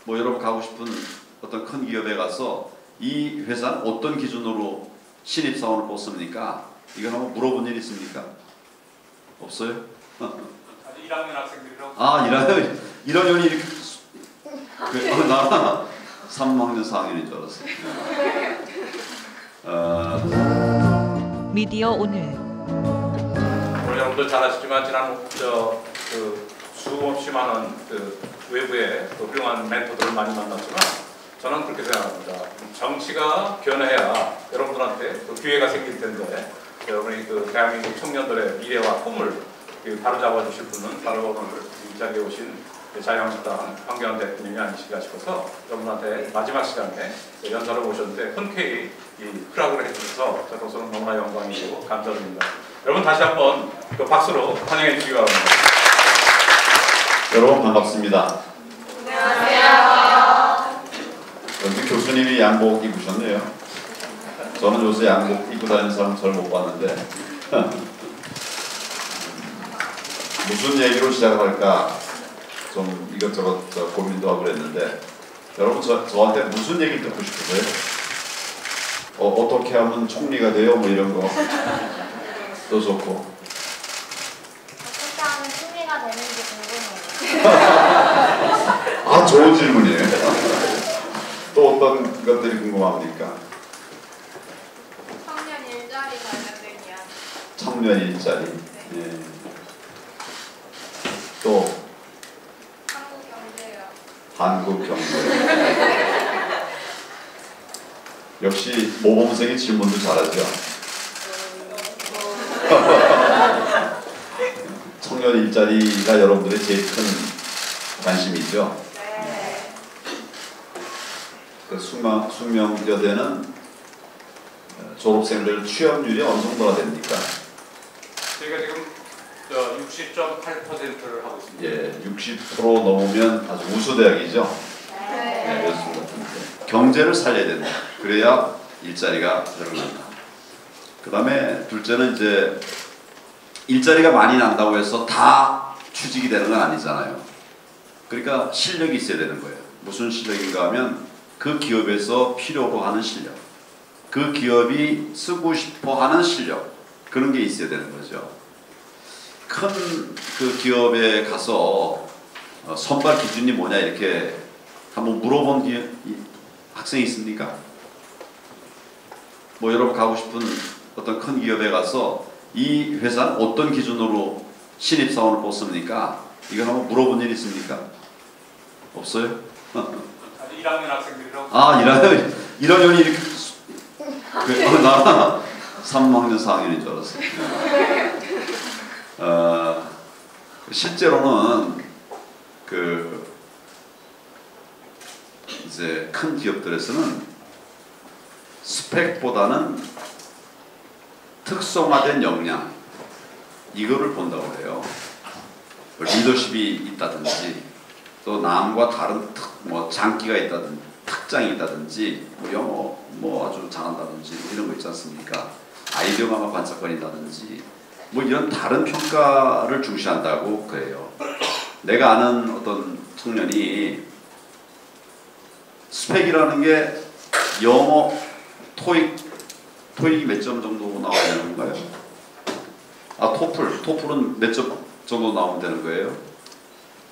뭐 여러분 가고 싶은 어떤 큰 기업에 가서 이 회사는 어떤 기준으로 신입사원을 뽑습니까? 이건 한번 물어본 일 있습니까? 없어요? 아직 1학년 학생들이라고. 아, 1학년이 이렇게 나 3학년 4학년인 줄 알았어요. 미디어 오늘 여러분들 잘 아시지만 지난 수없이 많은 외부의 훌륭한 멘토들을 많이 만났지만 저는 그렇게 생각합니다. 정치가 변해야 여러분들한테 기회가 생길 텐데 여러분이 대한민국 청년들의 미래와 꿈을 바로잡아 주실 분은 바로 오늘 이 자리에 오신 자유한국당 황교안 대표님이 아니실까 싶어서 여러분한테 마지막 시간에 연설을 모셨는데 흔쾌히 허락을 해주셔서 저로서는 너무나 영광이고 감사드립니다. 여러분 다시 한번 박수로 환영해 주시기 바랍니다. 여러분 반갑습니다. 안녕하세요. 여기 교수님이 양복 입으셨네요. 저는 요새 양복 입고 다니는 사람 잘 못 봤는데 무슨 얘기로 시작할까 좀 이것저것 고민도 하고 그랬는데 여러분 저한테 무슨 얘기 듣고 싶으세요? 어떻게 하면 총리가 돼요? 뭐 이런 거도 좋고 어떻게 하면 승리가 되는지 궁금해요. 아 좋은 질문이에요. 또 어떤 것들이 궁금합니까? 청년 일자리 관련된 이야기. 청년 일자리. 네. 예. 또 한국 경제요. 한국 경제. 역시 모범생이 질문도 잘하죠. 청년 일자리가 여러분들의 제일 큰 관심이죠. 네. 그 숙명여대는 졸업생들 취업률이 어느 정도가 됩니까? 저희가 지금 60.8%를 하고 있습니다. 예, 60% 넘으면 아주 우수 대학이죠. 네, 그렇습니다. 경제를 살려야 된다. 그래야 일자리가 늘어난다. 그 다음에 둘째는 이제 일자리가 많이 난다고 해서 다 취직이 되는 건 아니잖아요. 그러니까 실력이 있어야 되는 거예요. 무슨 실력인가 하면 그 기업에서 필요로 하는 실력, 그 기업이 쓰고 싶어 하는 실력, 그런 게 있어야 되는 거죠. 큰 그 기업에 가서 선발 기준이 뭐냐 이렇게 한번 물어본 학생이 있습니까? 뭐 여러분 가고 싶은 어떤 큰 기업에 가서 이 회사는 어떤 기준으로 신입사원을 뽑습니까? 이걸 한번 물어본 일 있습니까? 없어요? 아직 1학년 학생들이라고. 아, 1학년이 이렇게 나 3학년 4학년인 줄 알았어요. 실제로는 이제 큰 기업들에서는 스펙보다는 특성화된 역량 이거를 본다고 해요. 리더십이 있다든지 또 남과 다른 장기가 있다든지 특장이 있다든지 영어 아주 잘한다든지 이런 거 있지 않습니까? 아이디어가 막 반짝거린다든지 이런 다른 평가를 중시한다고 그래요. 내가 아는 어떤 청년이 스펙이라는 게 영어 토익이 몇 점 정도 나와야 되는 건가요? 아, 토플은 몇 점 정도 나오면 되는 거예요?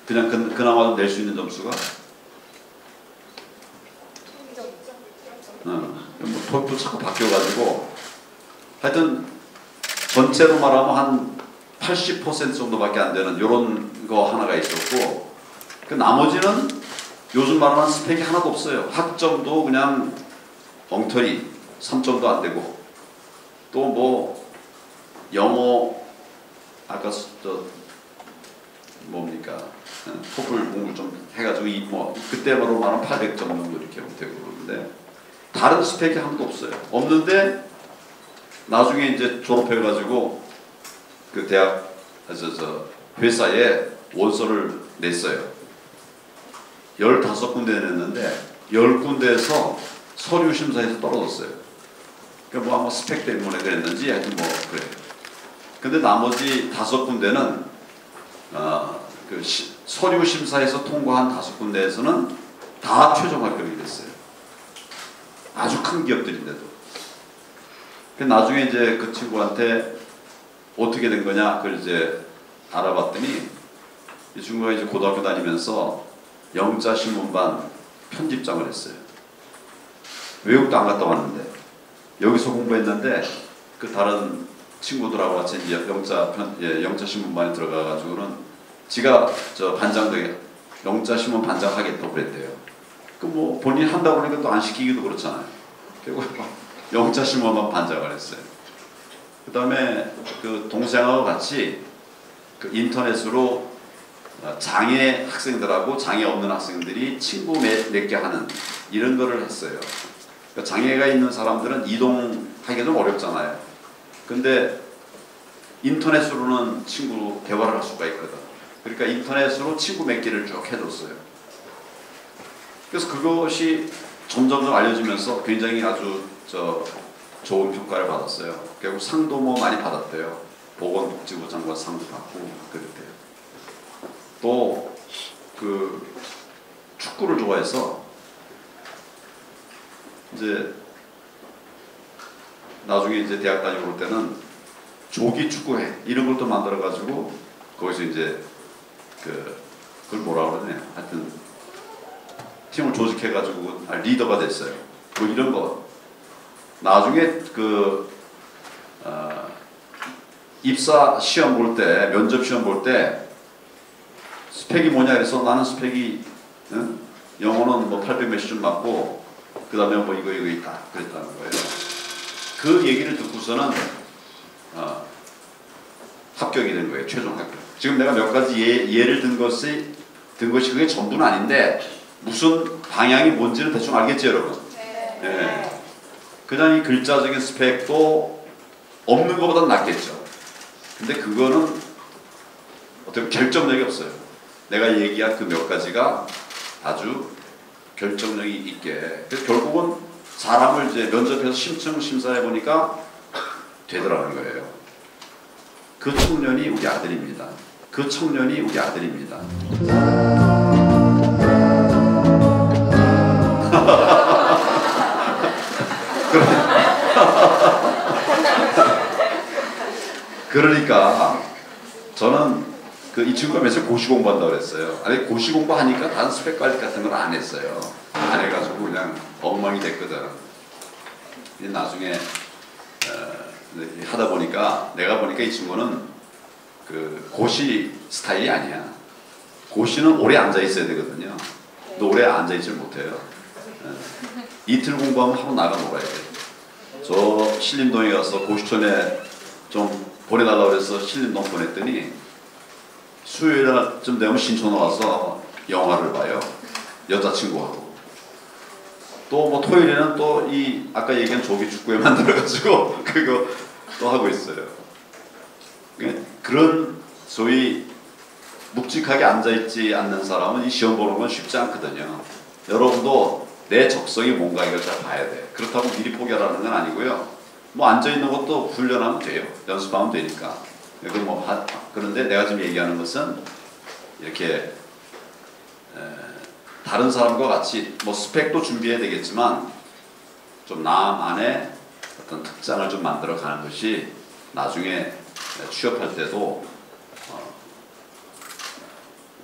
그냥 그나마 낼 수 있는 점수가? 토익도 자꾸 바뀌어가지고 하여튼 전체로 말하면 한 80% 정도밖에 안 되는 이런 거 하나가 있었고 그 나머지는 요즘 말하는 스펙이 하나도 없어요. 학점도 그냥 엉터리 3점도 안 되고 또 영어 아까 뭡니까 토플 공부 좀 해가지고 그때로 말하면 800점 정도 이렇게 되고 그러는데 다른 스펙이 하나도 없어요. 없는데 나중에 이제 졸업해가지고 그 대학 회사에 원서를 냈어요. 15군데 냈는데 10군데에서 서류 심사에서 떨어졌어요. 그러니까 아마 스펙 때문에 그랬는지 하여튼 그래요. 근데 나머지 5군데는 서류 심사에서 통과한 5군데에서는 다 최종 합격이 됐어요. 아주 큰 기업들인데도. 나중에 이제 그 친구한테 어떻게 된 거냐 그걸 이제 알아봤더니 이 친구가 이제 고등학교 다니면서 영자신문반 편집장을 했어요. 외국도 안 갔다 왔는데 여기서 공부했는데 그 다른 친구들하고 같이 이제 영자신문반에 들어가가지고는 지가 저 반장되게 영자신문 반장 하겠다고 그랬대요. 그 뭐 본인 한다고 그러니까 또 안 시키기도 그렇잖아요. 결국 영자신문반 반장을 했어요. 그 다음에 그 동생하고 같이 그 인터넷으로 장애 학생들하고 장애 없는 학생들이 친구 맺게 하는 이런 거를 했어요. 그러니까 장애가 있는 사람들은 이동하기가 좀 어렵잖아요. 근데 인터넷으로는 친구로 대화를 할 수가 있거든. 그러니까 인터넷으로 친구 맺기를 쭉 해줬어요. 그래서 그것이 점점 알려지면서 굉장히 아주 좋은 평가를 받았어요. 결국 상도 뭐 많이 받았대요. 보건복지부 장관 상도 받고 그랬대요. 또 그 축구를 좋아해서 이제 나중에 이제 대학 다니고 올 때는 조기 축구회 이런 걸 또 만들어 가지고 거기서 이제 그걸 뭐라 그러냐 하여튼 팀을 조직해 가지고 리더가 됐어요. 뭐 이런 거 나중에 입사 시험 볼 때 면접 시험 볼 때 스펙이 뭐냐 그래서 나는 스펙이 영어는 뭐 800 몇십 점 맞고 그 다음에 뭐 이거 있다 그랬다는 거예요. 그 얘기를 듣고서는 합격이 된 거예요. 최종 합격. 지금 내가 몇 가지 예를 든 것이 그게 전부는 아닌데 무슨 방향이 뭔지는 대충 알겠지 여러분? 네. 그냥 이 글자적인 스펙도 없는 것보다는 낫겠죠. 근데 그거는 어떻게 결정력이 없어요. 내가 얘기한 그 몇 가지가 아주 결정력이 있게. 그래서 결국은 사람을 이제 면접해서 심사해 보니까 되더라는 거예요. 그 청년이 우리 아들입니다. 그 청년이 우리 아들입니다. 그러니까 저는 이 친구가 며칠 고시 공부한다고 그랬어요. 아니 고시 공부하니까 다른 스펙 관리 같은 걸 안 했어요. 안 해가지고 그냥 엉망이 됐거든. 나중에 하다 보니까 내가 보니까 이 친구는 그 고시 스타일이 아니야. 고시는 오래 앉아 있어야 되거든요. 또 오래 앉아 있질 못해요. 이틀 공부하면 하루 나가 놀아야 돼. 저 신림동에 가서 고시촌에 좀 보내달라고 그래서 신림동 보냈더니 수요일쯤 되면 신촌 와서 영화를 봐요. 여자친구하고. 또 뭐 토요일에는 또 이 아까 얘기한 조기 축구에 만들어가지고 그거 또 하고 있어요. 그런 소위 묵직하게 앉아있지 않는 사람은 이 시험 보는 건 쉽지 않거든요. 여러분도 내 적성이 뭔가 이걸 잘 봐야 돼. 그렇다고 미리 포기하라는 건 아니고요. 뭐 앉아있는 것도 훈련하면 돼요. 연습하면 되니까. 그런데 내가 지금 얘기하는 것은 이렇게 다른 사람과 같이 뭐 스펙도 준비해야 되겠지만 좀 나만의 어떤 특장을 좀 만들어 가는 것이 나중에 취업할 때도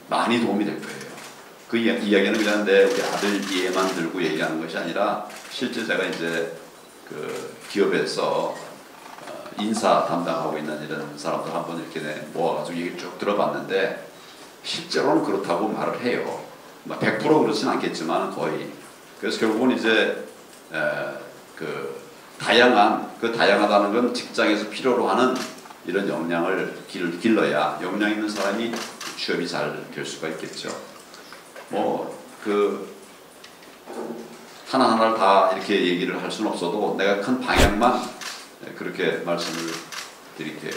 많이 도움이 될 거예요. 그 이야기는 그냥 우리 아들 예만 들고 얘기하는 것이 아니라 실제 제가 이제 그 기업에서 인사 담당하고 있는 이런 사람들 한번 이렇게 모아가지고 얘기를 쭉 들어봤는데 실제로는 그렇다고 말을 해요. 100% 그렇진 않겠지만 거의. 그래서 결국은 이제 다양하다는 건 직장에서 필요로 하는 이런 역량을 길러야 역량 있는 사람이 취업이 잘 될 수가 있겠죠. 하나하나를 다 이렇게 얘기를 할 수는 없어도 내가 큰 방향만 그렇게 말씀을 드릴게요.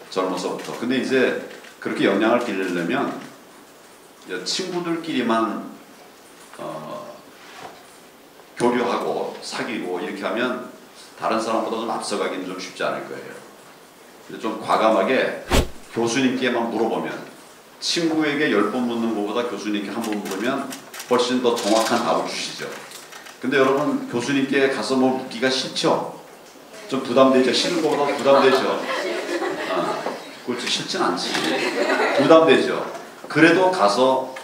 젊어서부터. 근데 이제 그렇게 역량을 기르려면 친구들끼리만 교류하고 사귀고 이렇게 하면 다른 사람보다 좀 앞서가기는 좀 쉽지 않을 거예요. 근데 좀 과감하게 교수님께만 물어보면 친구에게 10번 묻는 것보다 교수님께 한 번 물으면 훨씬 더 정확한 답을 주시죠. 근데 여러분 교수님께 가서 뭐 묻기가 싫죠? 좀 부담되죠? 싫은 것보다 부담되죠? 그렇지, 싫진 않지. 부담되죠. 그래도 가서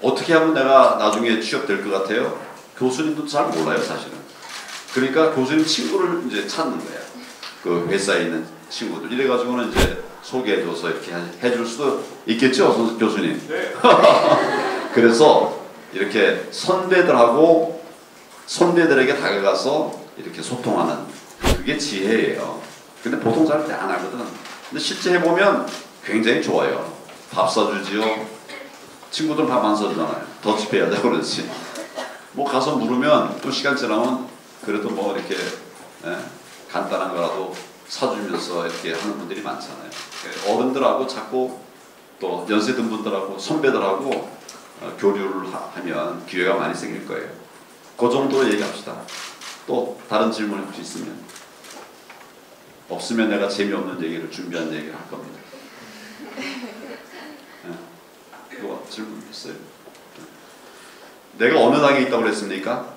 어떻게 하면 내가 나중에 취업될 것 같아요? 교수님도 잘 몰라요, 사실은. 그러니까 교수님 친구를 이제 찾는 거예요. 그 회사에 있는 친구들. 이래가지고는 이제 소개해줘서 이렇게 해줄 수도 있겠죠, 교수님? 네. 그래서 이렇게 선배들에게 다가가서 이렇게 소통하는 그게 지혜예요. 근데 보통 사람들이 안 하거든. 근데 실제 해보면 굉장히 좋아요. 밥 사주지요. 친구들 밥 안 사주잖아요. 더치페이 하자고 그러지. 뭐 가서 물으면 또 시간 지나면 그래도 뭐 이렇게 간단한 거라도 사주면서 이렇게 하는 분들이 많잖아요. 어른들하고 자꾸 또 연세 든 분들하고 선배들하고 교류를 하면 기회가 많이 생길 거예요. 그 정도로 얘기합시다. 또 다른 질문 혹시 있으면? 없으면 내가 재미없는 얘기를 준비한 얘기를 할 겁니다. 누가 질문 있어요? 내가 어느 당에 있다고 그랬습니까?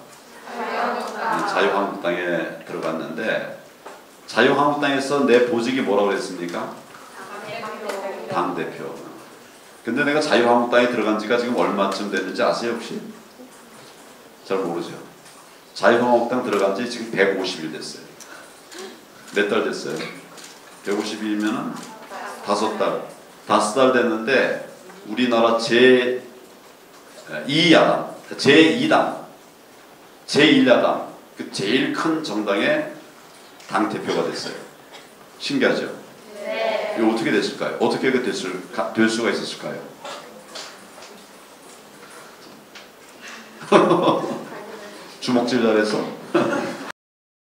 자유한국당에 들어갔는데 자유한국당에서 내 보직이 뭐라고 그랬습니까? 당대표. 근데 내가 자유한국당에 들어간 지가 지금 얼마쯤 됐는지 아세요 혹시? 잘 모르죠. 자유한국당 들어간 지 지금 150일 됐어요. 몇 달 됐어요? 150일이면은 5달. 5달 됐는데 우리나라 제2야당, 제2당, 제1야당, 그 제일 큰 정당의 당대표가 됐어요. 신기하죠? 네. 이거 어떻게 됐을까요? 어떻게 될 수가 있었을까요? 주먹질 잘해서?